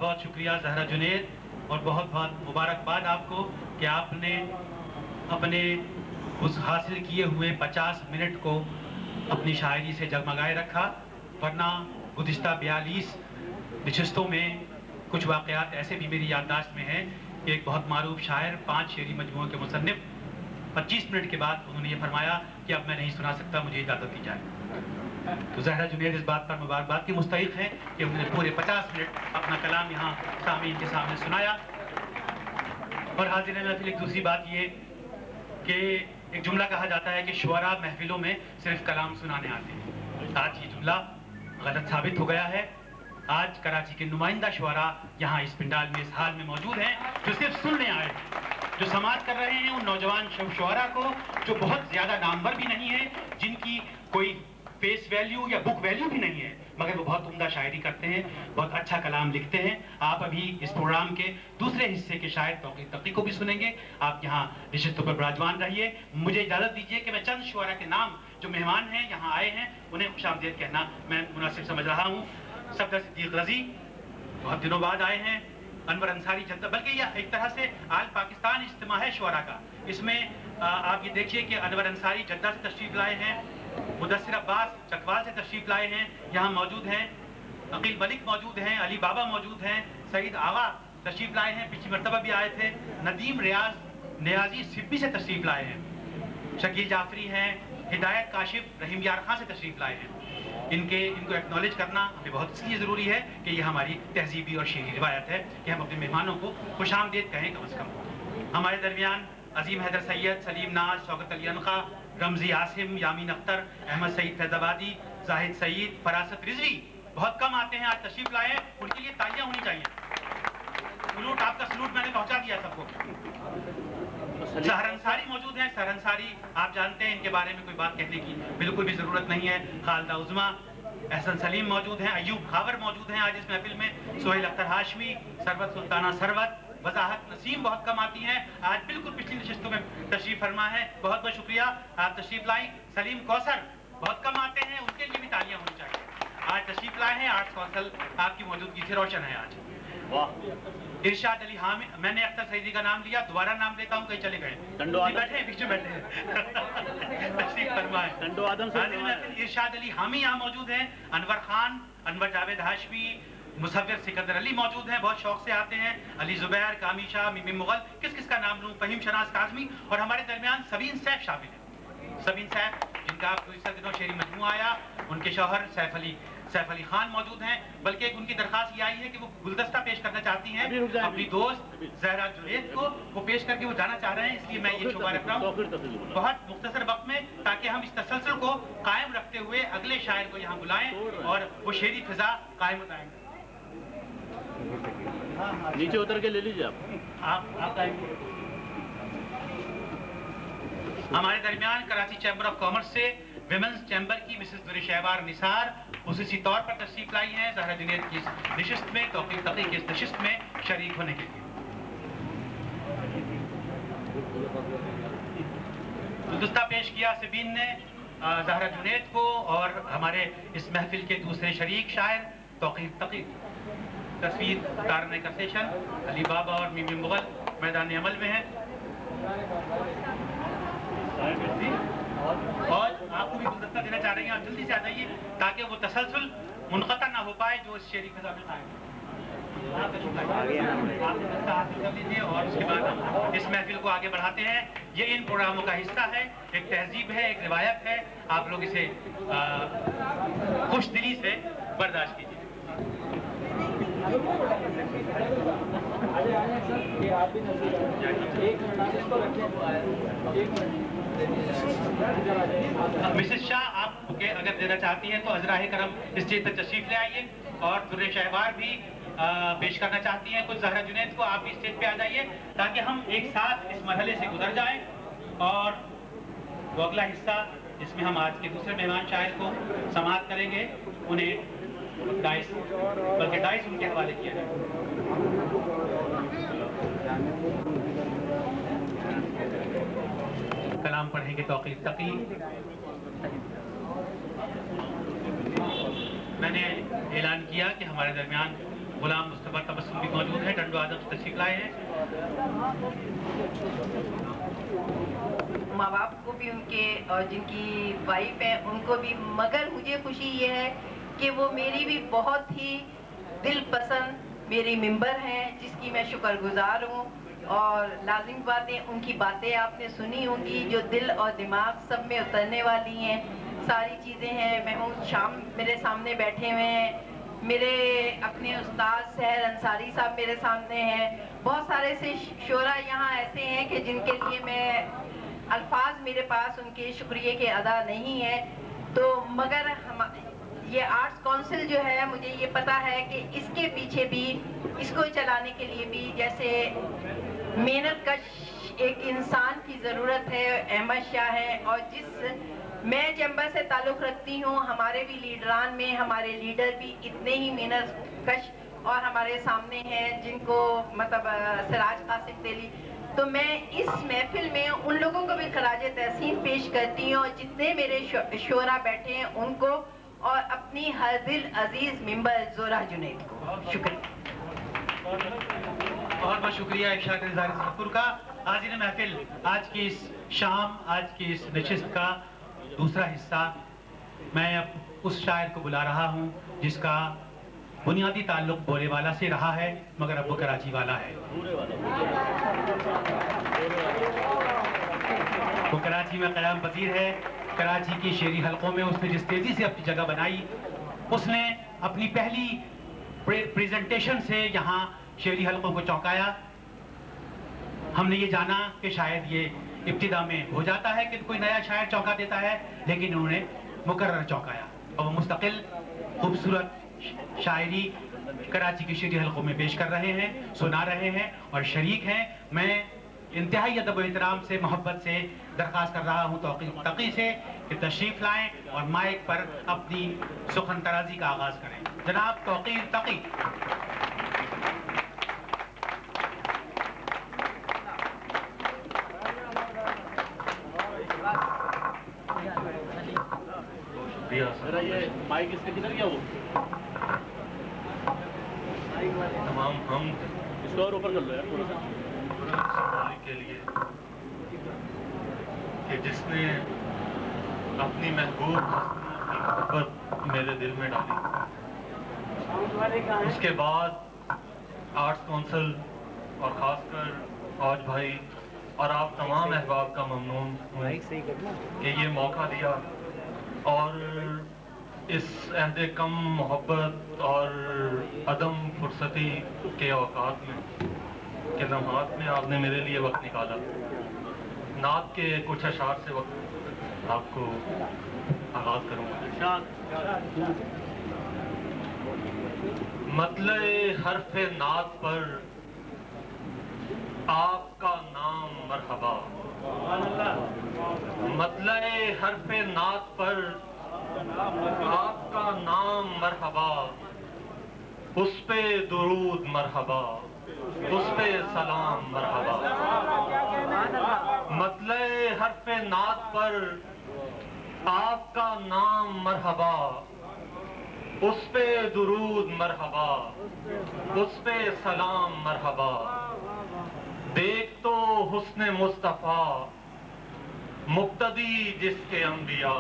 بہت شکریہ زہرا جنید اور بہت بہت مبارکباد آپ کو کہ آپ نے اپنے اس حاصل کیے ہوئے 50 منٹ کو اپنی شاعری سے جگمگائے رکھا، ورنہ گزشتہ 42 نشستوں میں کچھ واقعات ایسے بھی میری یادداشت میں ہیں کہ ایک بہت معروف شاعر 5 شعری مجموعوں کے مصنف 25 منٹ کے بعد انہوں نے یہ فرمایا کہ اب میں نہیں سنا سکتا، مجھے اجازت دی جائے۔ تو زہرا جنید اس بات پر مبارکباد کی مستحق ہے کہ انہوں نے پورے 50 منٹ اپنا کلام یہاں سامعین کے سامنے سنایا۔ اور حاضرین محفل، ایک دوسری بات یہ کہ ایک جملہ کہا جاتا ہے کہ شعراء محفلوں میں صرف کلام سنانے آتے ہیں۔ آج یہ جملہ غلط ثابت ہو گیا ہے۔ آج کراچی کے نمائندہ شعراء یہاں اس پنڈال میں، اس حال میں موجود ہیں، جو صرف سننے آئے ہیں، جو سماعت کر رہے ہیں ان نوجوان شعراء کو جو بہت زیادہ نامور بھی نہیں ہے، جن کی کوئی فیس ویلیو یا بک ویلیو بھی نہیں ہے، مگر وہ بہت عمدہ شاعری کرتے ہیں، بہت اچھا کلام لکھتے ہیں۔ آپ ابھی اس پروگرام کے دوسرے حصے کے شاعر توقیر تقی کو بھی سنیں گے۔ آپ یہاں نشستوں پر براجمان رہیے۔ مجھے اجازت دیجیے کہ میں چند شعراء کے نام جو مہمان ہیں، یہاں آئے ہیں، انہیں خوش آمدید کہنا میں مناسب سمجھ رہا ہوں۔ صفدر صدیق رضی بہت دنوں بعد آئے ہیں۔ انور انصاری جدہ، بلکہ یہ ایک طرح سے آل پاکستان اجتماع ہے شعراء کا۔ اس میں آپ یہ دیکھیے کہ انور انصاری جدہ سے تشریف لائے ہیں، مدثر عباس چکوال سے تشریف لائے ہیں، یہاں موجود ہیں۔ عقیل ملک موجود ہیں، علی بابا موجود ہیں، سعید آغا تشریف لائے ہیں، پچھلی مرتبہ بھی آئے تھے۔ ندیم ریاض نیازی سبی سے تشریف لائے ہیں۔ شکیل جعفری ہیں، ہدایت کاشف رحیم یار خان سے تشریف لائے ہیں۔ ان کو ایکنالج کرنا ہمیں بہت اس لیے ضروری ہے کہ یہ ہماری تہذیبی اور شعری روایت ہے کہ ہم اپنے مہمانوں کو خوش آمدید کہیں کم از کم۔ ہمارے درمیان عظیم حیدر سید، سلیم ناز، شوکت علی انخا، رمزی عاصم، یامین اختر، احمد سعید فیض آبادی، زاہد سعید، فراست رضوی بہت کم آتے ہیں، آج تشریف لائے ہیں، ان کے لیے تالیاں ہونی چاہیے۔ سلوٹ، آپ کا سلوٹ میں نے پہنچا دیا سب کو۔ سحر انصاری موجود ہیں۔ سحر انصاری آپ جانتے ہیں، ان کے بارے میں کوئی بات کہنے کی بالکل بھی ضرورت نہیں ہے۔ خالدہ عظما، احسن سلیم موجود ہیں، ایوب خاور موجود ہیں آج اس محفل میں، سہیل اختر ہاشمی، ثروت سلطانہ ثروت، وضاحت نسیم بہت کم آتی ہیں، آج بالکل پچھلی نشستوں میں تشریف فرما ہے، بہت بہت شکریہ آپ تشریف لائیں۔ سلیم کوثر بہت کم آتے ہیں، ان کے لیے بھی تالیاں ہونی چاہیے، آج تشریف لائے ہیں، آرٹس کونسل آپ کی موجودگی سے روشن ہے آج۔ ارشاد علی حامد، میں نے اختر سعیدی کا نام لیا، دوبارہ نام لیتا ہوں، کہیں چلے گئے، بیٹھے ہیں پیچھے بیٹھے ہیں، تشریف فرمائیں۔ ارشاد علی حامی یہاں موجود ہیں، انور خان، انور جاوید ہاشمی، مصور سکندر علی موجود ہیں، بہت شوق سے آتے ہیں، علی زبیر، کامی شاہ، میمی مغل، کس کا نام لوں، فہیم شناز کاظمی، اور ہمارے درمیان سبین سیف شامل ہیں۔ سبین سیف جن کا گزشتہ دنوں شعری مجموعہ آیا، ان کے شوہر سیف علی خان موجود ہیں، بلکہ ایک ان کی درخواست یہ آئی ہے کہ وہ گلدستہ پیش کرنا چاہتی ہیں اپنی دوست زہرا جنید کو، وہ پیش کر کے وہ جانا چاہ رہے ہیں، اس لیے میں یہ شعبہ رکھ رہا ہوں بہت مختصر وقت میں، تاکہ ہم اس تسلسل کو قائم رکھتے ہوئے اگلے شاعر کو یہاں بلائیں اور وہ شعری فضا قائم بتائیں۔ نیچے اتر کے لے لیجیے آپ آئیں گے۔ ہمارے درمیان کراچی چیمبر آف کامرس سے ویمنز چیمبر کی مسز نور شہوار نثار خصوصی طور پر تشریف لائی ہیں زہرا جنید کی نشست میں، توقیر تقی کی اس نشست میں شریک ہونے کے لیے۔ گلدستہ پیش کیا سبین نے زہرا جنید کو، اور ہمارے اس محفل کے دوسرے شریک شاعر توقیر تقی، تصویر اتارنے کا سیشن علی بابا اور میمی مغل میدان عمل میں ہیں، اور آپ کو بھی گلدستہ دینا چاہ رہے ہیں، آپ جلدی سے آ جائیے تاکہ وہ تسلسل منقطع نہ ہو پائے جو اس شعری فضا میں قائم ہے۔ آپ گلدستہ حاصل کر لیجیے اور اس کے بعد ہم اس محفل کو آگے بڑھاتے ہیں۔ یہ ان پروگراموں کا حصہ ہے، ایک تہذیب ہے، ایک روایت ہے، آپ لوگ اسے خوش دلی سے برداشت کیجیے۔ مسز شاہ آپ اگر دینا چاہتی ہیں تو عذراء کرم اسٹیج پر تشریف لے آئیے، اور در شہوار بھی پیش کرنا چاہتی ہیں کچھ زہرا جنید کو، آپ بھی اسٹیج پہ آ جائیے تاکہ ہم ایک ساتھ اس مرحلے سے گزر جائیں، اور وہ اگلا حصہ جس میں ہم آج کے دوسرے مہمان شاعر کو سماعت کریں گے، انہیں ڈائس ان کے حوالے کیا جائے۔ کلام پڑھیں گے توقیر تقی۔ میں نے اعلان کیا کہ ہمارے درمیان غلام مصطفیٰ تبسم بھی موجود ہیں, ٹنڈو اعظم سے تشریف لائے ہیں. ماں باپ کو بھی ان کے اور جن کی وائف ہیں ان کو بھی, مگر مجھے خوشی یہ ہے کہ وہ میری بھی بہت ہی دل پسند میری ممبر ہیں, جس کی میں شکر گزار ہوں. اور لازم باتیں ان کی باتیں آپ نے سنی ہوں گی جو دل اور دماغ سب میں اترنے والی ہیں. ساری چیزیں ہیں. محمود شام میرے سامنے بیٹھے ہوئے ہیں, میرے اپنے استاد سحر انصاری صاحب میرے سامنے ہیں, بہت سارے سے شعراء یہاں ایسے ہیں کہ جن کے لیے میں الفاظ میرے پاس ان کے شکریہ کے ادا نہیں ہے. تو مگر یہ آرٹس کونسل جو ہے, مجھے یہ پتا ہے کہ اس کے پیچھے بھی, اس کو چلانے کے لیے بھی جیسے محنت کش ایک انسان کی ضرورت ہے, احمد شاہ ہے. اور جس میں چیمبر سے تعلق رکھتی ہوں, ہمارے بھی لیڈران میں ہمارے لیڈر بھی اتنے ہی محنت کش اور ہمارے سامنے ہیں, جن کو مطلب سراج قاسم تیلی. تو میں اس محفل میں ان لوگوں کو بھی خراج تحسین پیش کرتی ہوں, جتنے میرے شعراء بیٹھے ہیں ان کو, اور اپنی ہر دل عزیز ممبر زہرہ جنید کو. شکریہ. بہت بہت شکریہ ارشاد اظہار تفکر کا. حاضرین محفل, آج کی اس شام, آج کی اس نشست کا دوسرا حصہ میں اب اس شاعر کو بلا رہا ہوں جس کا بنیادی تعلق بولے والا سے رہا ہے, مگر اب وہ کراچی والا ہے. وہ کراچی میں قیام پذیر ہے. کراچی کی شعری حلقوں میں اس نے جس تیزی سے اپنی جگہ بنائی, اس نے اپنی پہلی پریزنٹیشن سے یہاں شعری حلقوں کو چونکایا. ہم نے یہ جانا کہ شاید یہ ابتدا میں ہو جاتا ہے کہ کوئی نیا شاعر چونکا دیتا ہے, لیکن انہوں نے مقرر چونکایا اور وہ مستقل خوبصورت شاعری کراچی کی شعری حلقوں میں پیش کر رہے ہیں, سنا رہے ہیں اور شریک ہیں. میں انتہائی ادب و احترام سے, محبت سے درخواست کر رہا ہوں توقیر تقی سے کہ تشریف لائیں اور مائک پر اپنی سخن ترازی کا آغاز کریں. جناب توقیر تقی. ذرا یہ مائک اس کے کدھر گیا, وہ تمام ہم اس کو اور اوپر کر لو یار تھوڑا سا. مالک کے لیے کہ جس نے اپنی محبوب کی محبت میرے دل میں ڈالی. اس کے بعد آرٹس کونسل اور خاص کر فوج بھائی اور آپ تمام احباب کا ممنون ہوں کہ یہ موقع دیا اور اس عہد کم محبت اور عدم فرصتی کے اوقات میں کے لمحات میں آپ نے میرے لیے وقت نکالا. نعت کے کچھ اشعار سے وقت آپ کو آغاز کروں گا. مطلع حرف نعت پر آپ کا نام مرحبا. مطلع حرف نعت پر آپ کا نام مرحبا, اس پہ درود مرحبا, اس پہ سلام مرحبا. مطلع حرف نعت پر آپ کا نام مرحبا, اس پہ درود مرحبا, اس پہ سلام مرحبا. دیکھ تو حسن مصطفیٰ مقتدی جس کے انبیاء,